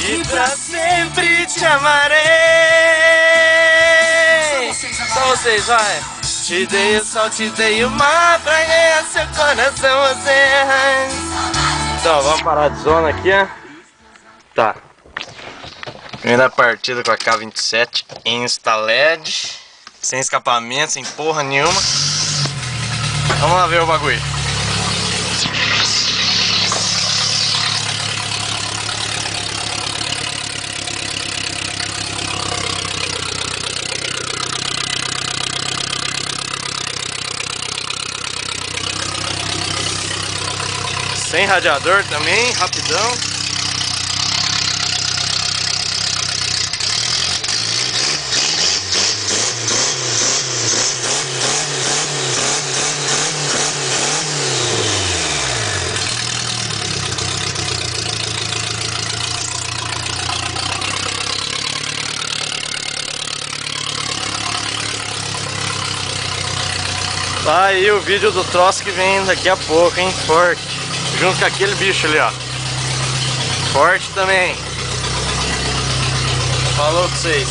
E pra sempre te amarei. Só vocês, vai. Te dei o sol, te dei o mar, pra ganhar seu coração você. Então, vamos parar de zona aqui, ó. Tá. Primeira partida com a K27 Insta LED. Sem escapamento, sem porra nenhuma. Vamos lá ver o bagulho. Sem radiador também, rapidão. Tá aí o vídeo do troço que vem daqui a pouco, hein? Forte. Junto com aquele bicho ali, ó. Forte também. Falou com vocês.